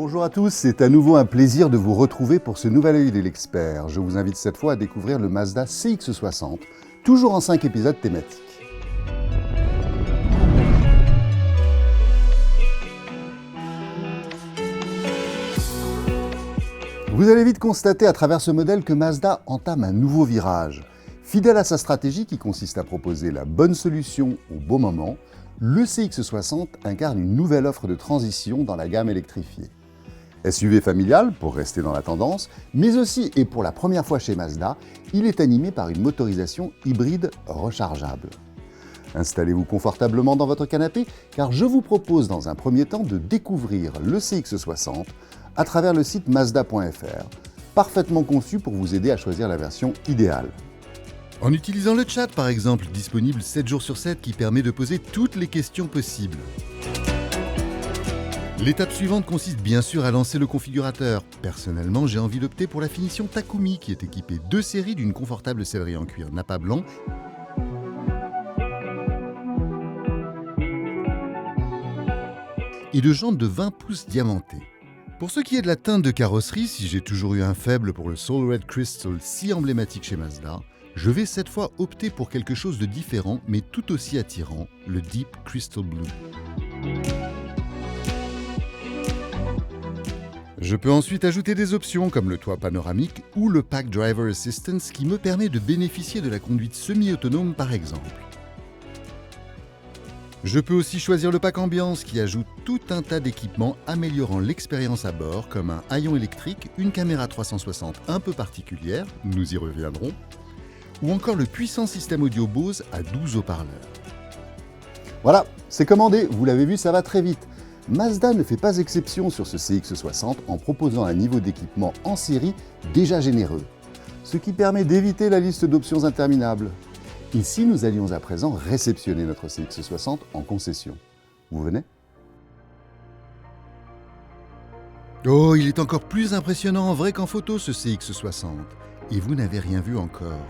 Bonjour à tous, c'est à nouveau un plaisir de vous retrouver pour ce nouvel œil de l'expert. Je vous invite cette fois à découvrir le Mazda CX-60, toujours en 5 épisodes thématiques. Vous allez vite constater à travers ce modèle que Mazda entame un nouveau virage. Fidèle à sa stratégie qui consiste à proposer la bonne solution au bon moment, le CX-60 incarne une nouvelle offre de transition dans la gamme électrifiée. SUV familial, pour rester dans la tendance, mais aussi, et pour la première fois chez Mazda, il est animé par une motorisation hybride rechargeable. Installez-vous confortablement dans votre canapé, car je vous propose dans un premier temps de découvrir le CX-60 à travers le site Mazda.fr, parfaitement conçu pour vous aider à choisir la version idéale. En utilisant le chat par exemple, disponible 7 jours sur 7 qui permet de poser toutes les questions possibles. L'étape suivante consiste bien sûr à lancer le configurateur. Personnellement, j'ai envie d'opter pour la finition Takumi qui est équipée de séries d'une confortable sellerie en cuir Nappa blanc et de jantes de 20 pouces diamantées. Pour ce qui est de la teinte de carrosserie, si j'ai toujours eu un faible pour le Soul Red Crystal si emblématique chez Mazda, je vais cette fois opter pour quelque chose de différent mais tout aussi attirant, le Deep Crystal Blue. Je peux ensuite ajouter des options comme le toit panoramique ou le Pack Driver Assistance qui me permet de bénéficier de la conduite semi-autonome par exemple. Je peux aussi choisir le pack ambiance qui ajoute tout un tas d'équipements améliorant l'expérience à bord comme un haillon électrique, une caméra 360 un peu particulière, nous y reviendrons, ou encore le puissant système audio Bose à 12 haut-parleurs. Voilà, c'est commandé, vous l'avez vu, ça va très vite. Mazda ne fait pas exception sur ce CX-60 en proposant un niveau d'équipement en série déjà généreux, ce qui permet d'éviter la liste d'options interminables. Et si nous allions à présent réceptionner notre CX-60 en concession? Vous venez? Oh, il est encore plus impressionnant en vrai qu'en photo ce CX-60. Et vous n'avez rien vu encore.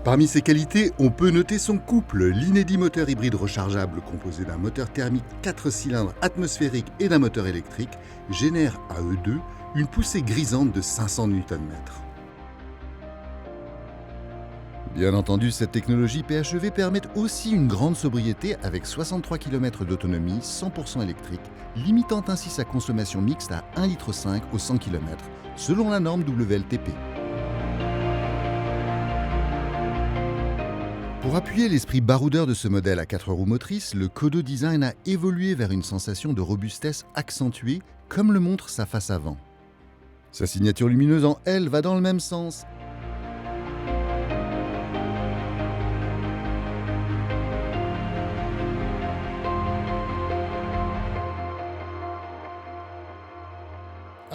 Parmi ses qualités, on peut noter son couple, l'inédit moteur hybride rechargeable composé d'un moteur thermique 4 cylindres atmosphérique et d'un moteur électrique génère à eux deux une poussée grisante de 500 Nm. Bien entendu, cette technologie PHEV permet aussi une grande sobriété avec 63 km d'autonomie 100% électrique, limitant ainsi sa consommation mixte à 1,5 litre au 100 km, selon la norme WLTP. Pour appuyer l'esprit baroudeur de ce modèle à 4 roues motrices, le Kodo Design a évolué vers une sensation de robustesse accentuée, comme le montre sa face avant. Sa signature lumineuse en L va dans le même sens.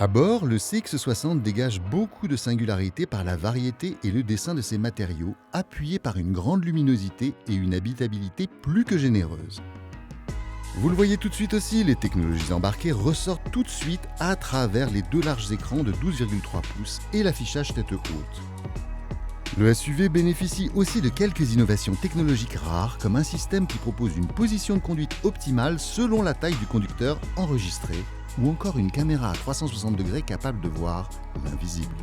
À bord, le CX-60 dégage beaucoup de singularité par la variété et le dessin de ses matériaux, appuyés par une grande luminosité et une habitabilité plus que généreuse. Vous le voyez tout de suite aussi, les technologies embarquées ressortent tout de suite à travers les deux larges écrans de 12,3 pouces et l'affichage tête haute. Le SUV bénéficie aussi de quelques innovations technologiques rares, comme un système qui propose une position de conduite optimale selon la taille du conducteur enregistré, ou encore une caméra à 360 degrés capable de voir l'invisible.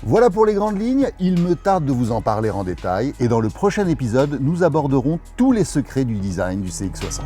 Voilà pour les grandes lignes, il me tarde de vous en parler en détail et dans le prochain épisode, nous aborderons tous les secrets du design du CX-60.